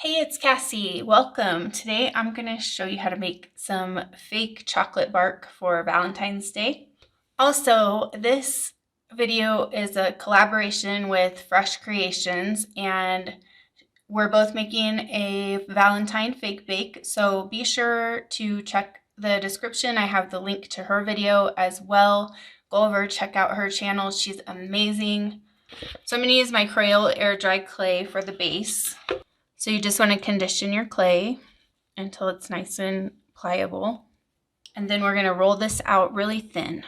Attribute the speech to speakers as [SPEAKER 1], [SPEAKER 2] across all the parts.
[SPEAKER 1] Hey, it's Cassie. Welcome. Today I'm going to show you how to make some fake chocolate bark for Valentine's Day. Also, this video is a collaboration with Fresh Creations, and we're both making a Valentine fake bake, so be sure to check the description. I have the link to her video as well. Go over, check out her channel. She's amazing. So I'm going to use my Crayola air dry clay for the base. So you just want to condition your clay until it's nice and pliable. And then we're going to roll this out really thin.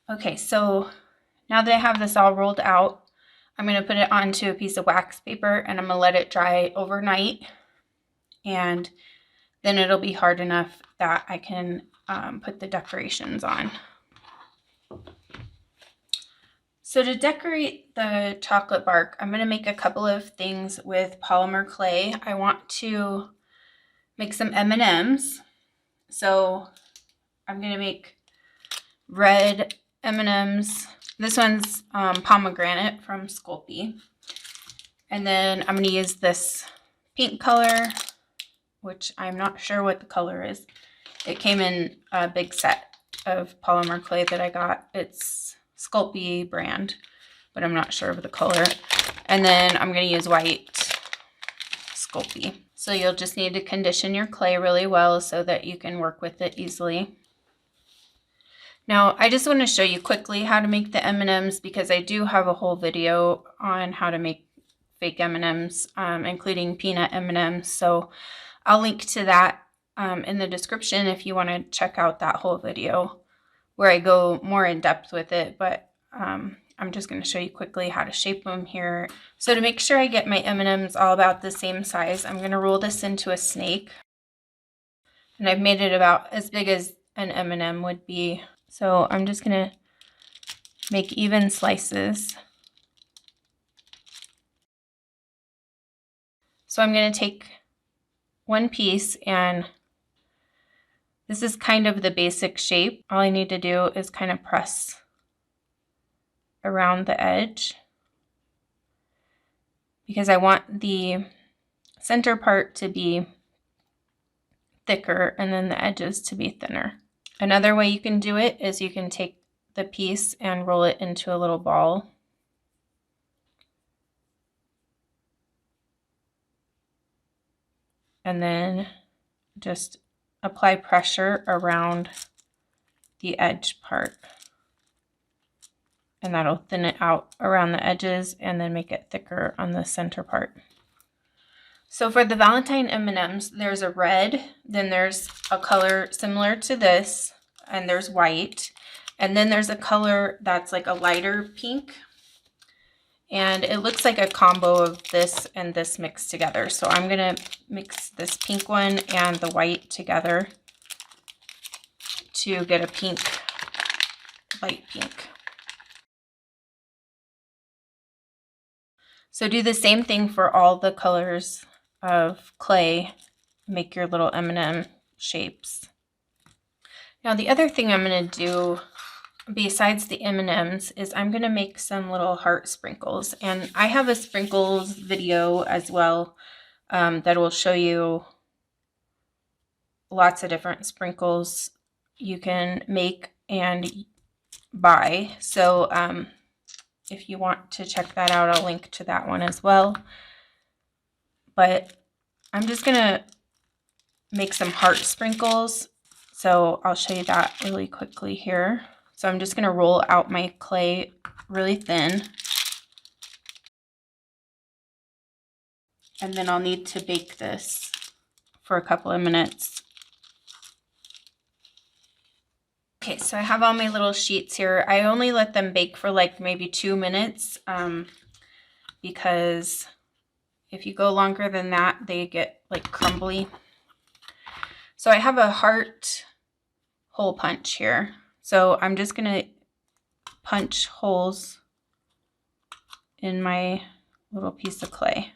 [SPEAKER 1] Okay, so now that I have this all rolled out, I'm going to put it onto a piece of wax paper and I'm going to let it dry overnight. And then it'll be hard enough that I can put the decorations on. So to decorate the chocolate bark, I'm going to make a couple of things with polymer clay. I want to make some M&ms. So I'm going to make red M&ms. This one's pomegranate from Sculpey. And then I'm going to use this pink color, which I'm not sure what the color is. It came in a big set of polymer clay that I got. It's Sculpey brand, but I'm not sure of the color. And then I'm going to use white Sculpey. So you'll just need to condition your clay really well so that you can work with it easily. Now, I just want to show you quickly how to make the M&Ms because I do have a whole video on how to make fake M&Ms, including peanut M&Ms. So I'll link to that in the description if you want to check out that whole video where I go more in depth with it, but I'm just going to show you quickly how to shape them here. So to make sure I get my M&Ms all about the same size, I'm going to roll this into a snake. And I've made it about as big as an M&M would be. So I'm just going to make even slices. So I'm going to take one piece, and this is kind of the basic shape. All I need to do is kind of press around the edge because I want the center part to be thicker and then the edges to be thinner. Another way you can do it is you can take the piece and roll it into a little ball. And then just apply pressure around the edge part. And that'll thin it out around the edges and then make it thicker on the center part. So for the Valentine M&Ms, there's a red, then there's a color similar to this, and there's white. And then there's a color that's like a lighter pink. And it looks like a combo of this and this mixed together. So I'm going to mix this pink one and the white together to get a pink, light pink. So do the same thing for all the colors of clay. Make your little M&M shapes. Now the other thing I'm going to do besides the M&Ms is I'm going to make some little heart sprinkles, and I have a sprinkles video as well that will show you lots of different sprinkles you can make and buy. So if you want to check that out, I'll link to that one as well. But I'm just going to make some heart sprinkles, so I'll show you that really quickly here. So I'm just going to roll out my clay really thin. And then I'll need to bake this for a couple of minutes. Okay, so I have all my little sheets here. I only let them bake for like maybe 2 minutes because if you go longer than that, they get like crumbly. So I have a heart hole punch here. So I'm just going to punch holes in my little piece of clay.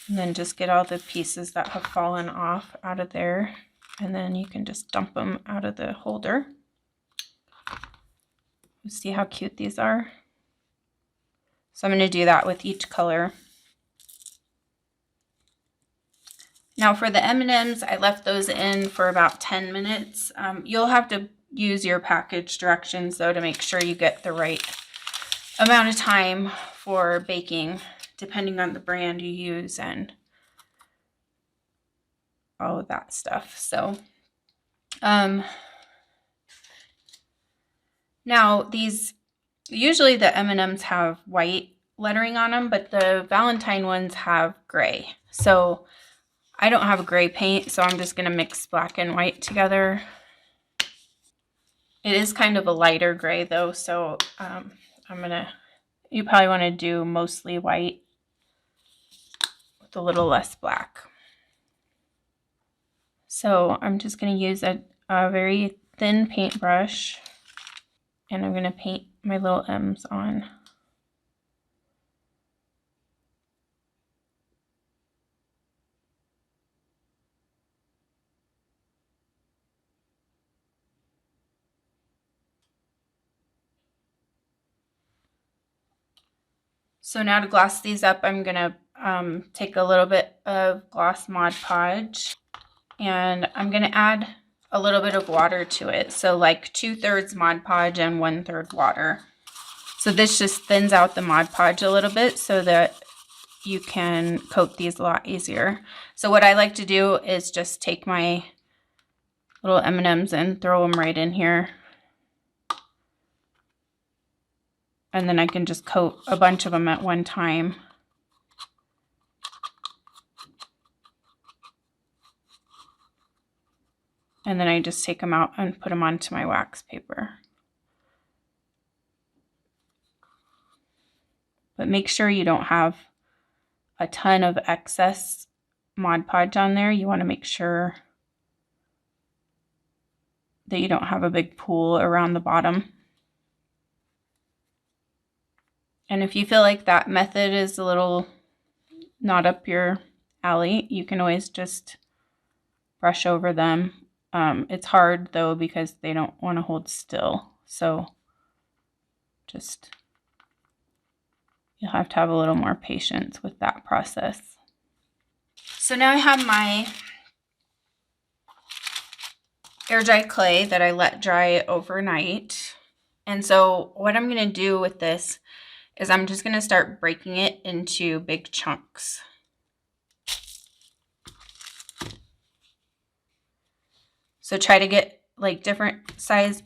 [SPEAKER 1] And then just get all the pieces that have fallen off out of there. And then you can just dump them out of the holder. See how cute these are? So I'm going to do that with each color. Now for the M&ms, I left those in for about 10 minutes. You'll have to use your package directions though to make sure you get the right amount of time for baking, depending on the brand you use and all of that stuff. So now these, usually the M&ms have white lettering on them, but the Valentine ones have gray. So I don't have a gray paint, so I'm just going to mix black and white together. It is kind of a lighter gray though, so you probably want to do mostly white with a little less black. So I'm just going to use a very thin paintbrush, and I'm going to paint my little M's on. So now to gloss these up, I'm going to take a little bit of gloss Mod Podge, and I'm going to add a little bit of water to it. So like 2/3 Mod Podge and 1/3 water. So this just thins out the Mod Podge a little bit so that you can coat these a lot easier. So what I like to do is just take my little M&ms and throw them right in here. And then I can just coat a bunch of them at one time. And then I just take them out and put them onto my wax paper. But make sure you don't have a ton of excess Mod Podge on there. You want to make sure that you don't have a big pool around the bottom. And if you feel like that method is a little not up your alley, you can always just brush over them. It's hard though because they don't want to hold still. So just, you'll have to have a little more patience with that process. So now I have my air dry clay that I let dry overnight. And so what I'm going to do with this is I'm just going to start breaking it into big chunks. So try to get like different size,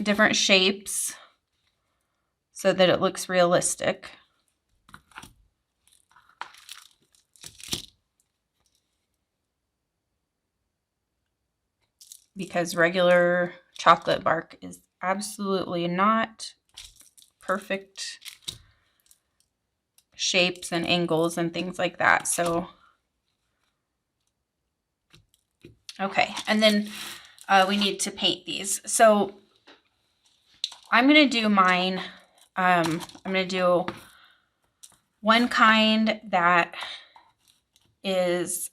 [SPEAKER 1] different shapes so that it looks realistic. Because regular chocolate bark is absolutely not perfect shapes and angles and things like that. So, okay. And then we need to paint these. So I'm going to do mine. I'm going to do one kind that is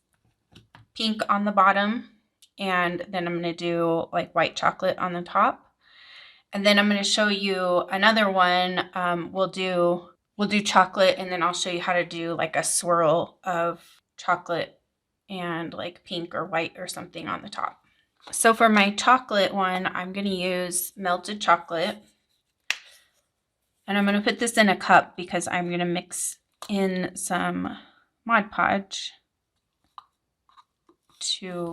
[SPEAKER 1] pink on the bottom, and then I'm going to do like white chocolate on the top. And then I'm going to show you another one. We'll do chocolate, and then I'll show you how to do like a swirl of chocolate and like pink or white or something on the top. So for my chocolate one, I'm going to use melted chocolate. And I'm going to put this in a cup because I'm going to mix in some Mod Podge to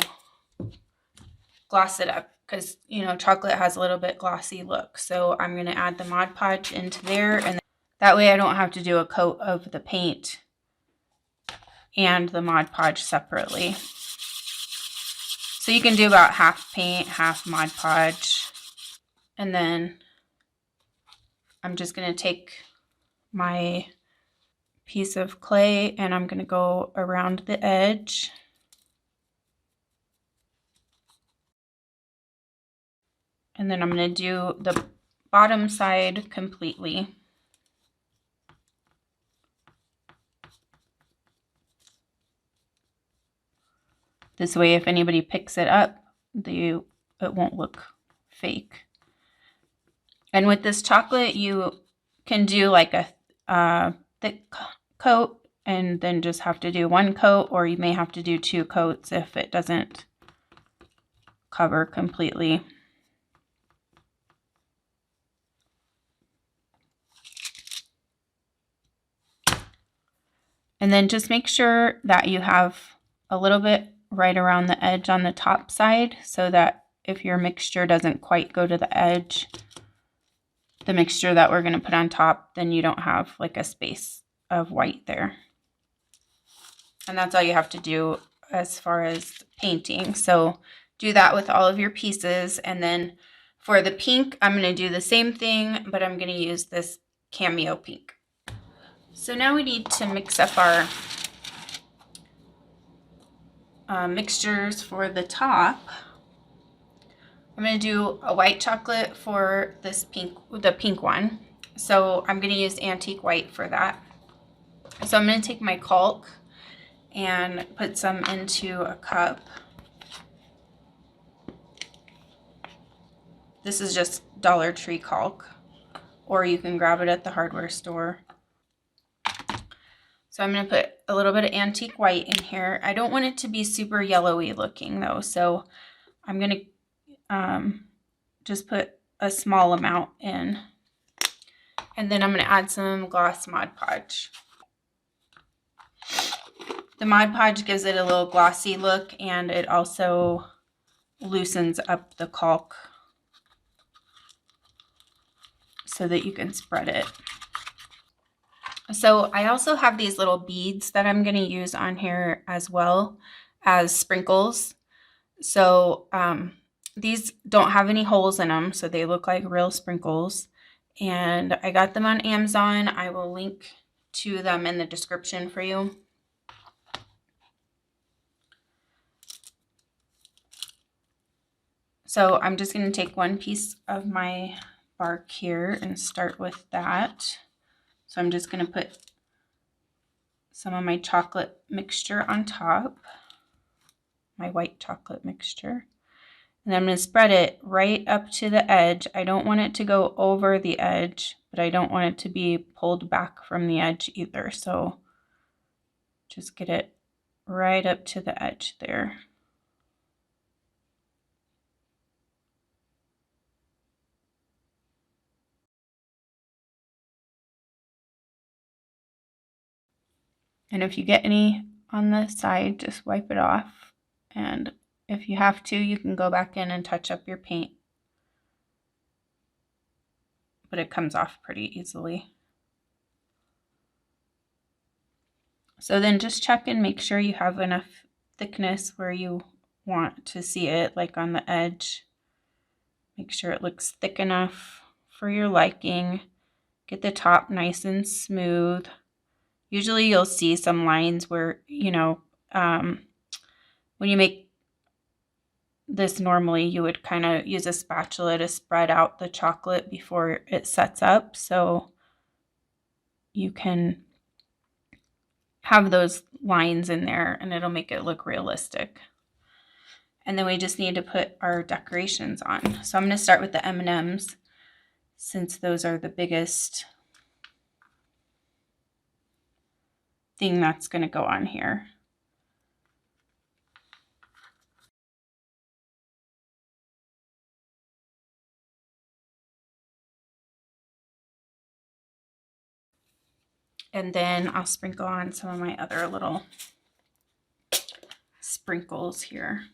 [SPEAKER 1] gloss it up. Because, you know, chocolate has a little bit glossy look. So I'm going to add the Mod Podge into there. And that way I don't have to do a coat of the paint and the Mod Podge separately. So you can do about half paint, half Mod Podge. And then I'm just going to take my piece of clay and I'm going to go around the edge. And then I'm going to do the bottom side completely. This way, if anybody picks it up, it won't look fake. And with this chocolate, you can do like a thick coat and then just have to do one coat, or you may have to do 2 coats if it doesn't cover completely. And then just make sure that you have a little bit right around the edge on the top side, so that if your mixture doesn't quite go to the edge, the mixture that we're going to put on top, then you don't have like a space of white there. And that's all you have to do as far as painting. So do that with all of your pieces. And then for the pink, I'm going to do the same thing, but I'm going to use this cameo pink. So now we need to mix up our mixtures for the top. I'm going to do a white chocolate for this pink, the pink one. So I'm going to use antique white for that. So I'm going to take my Caulk and put some into a cup. This is just Dollar Tree Caulk, or you can grab it at the hardware store. So I'm going to put a little bit of antique white in here. I don't want it to be super yellowy looking though, so I'm going to just put a small amount in. And then I'm going to add some gloss Mod Podge. The Mod Podge gives it a little glossy look, and it also loosens up the Caulk so that you can spread it. So I also have these little beads that I'm going to use on here as well as sprinkles. So these don't have any holes in them, so they look like real sprinkles. And I got them on Amazon. I will link to them in the description for you. So I'm just going to take one piece of my bark here and start with that. So I'm just going to put some of my chocolate mixture on top, my white chocolate mixture. And I'm going to spread it right up to the edge. I don't want it to go over the edge, but I don't want it to be pulled back from the edge either. So just get it right up to the edge there. And if you get any on the side, just wipe it off. And if you have to, you can go back in and touch up your paint. But it comes off pretty easily. So then just check and make sure you have enough thickness where you want to see it, like on the edge. Make sure it looks thick enough for your liking. Get the top nice and smooth. Usually you'll see some lines where, you know, when you make this normally, you would kind of use a spatula to spread out the chocolate before it sets up. So you can have those lines in there and it'll make it look realistic. And then we just need to put our decorations on. So I'm going to start with the M&ms since those are the biggest thing that's going to go on here. And then I'll sprinkle on some of my other little sprinkles here.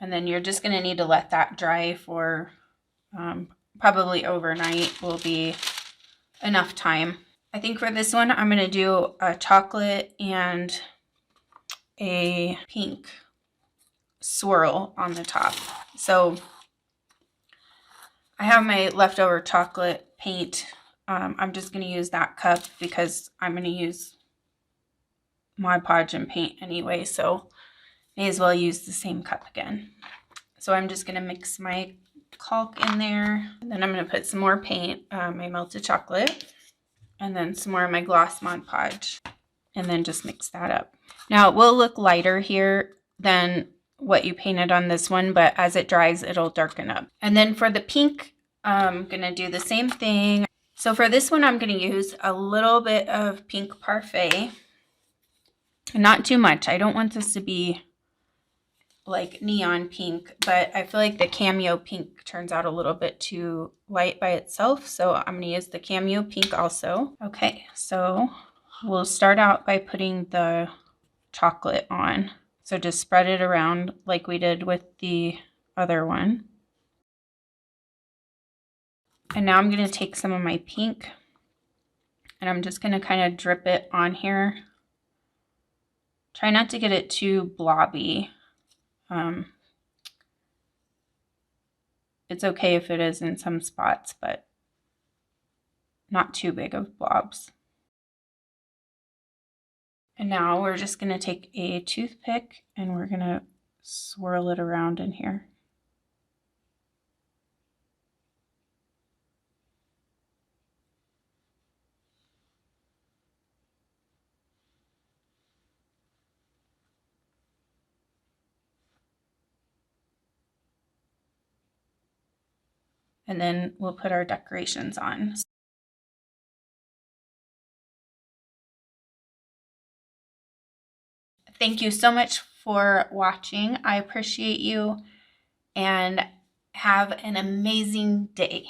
[SPEAKER 1] And then you're just going to need to let that dry for probably overnight will be enough time. I think for this one, I'm going to do a chocolate and a pink swirl on the top. So I have my leftover chocolate paint. I'm just going to use that cup because I'm going to use Mod Podge and paint anyway, so may as well use the same cup again. So I'm just going to mix my Caulk in there, and then I'm going to put some more paint, my melted chocolate, and then some more of my gloss Mod Podge, and then just mix that up. Now it will look lighter here than what you painted on this one, but as it dries, it'll darken up. And then for the pink, I'm gonna do the same thing. So for this one, I'm gonna use a little bit of pink parfait. Not too much. I don't want this to be like neon pink, but I feel like the cameo pink turns out a little bit too light by itself. So I'm gonna use the cameo pink also. Okay, so we'll start out by putting the chocolate on. So just spread it around like we did with the other one. And now I'm gonna take some of my pink and I'm just gonna kind of drip it on here. Try not to get it too blobby. It's okay if it is in some spots, but not too big of blobs. And now we're just going to take a toothpick and we're going to swirl it around in here. And then we'll put our decorations on. Thank you so much for watching. I appreciate you and have an amazing day.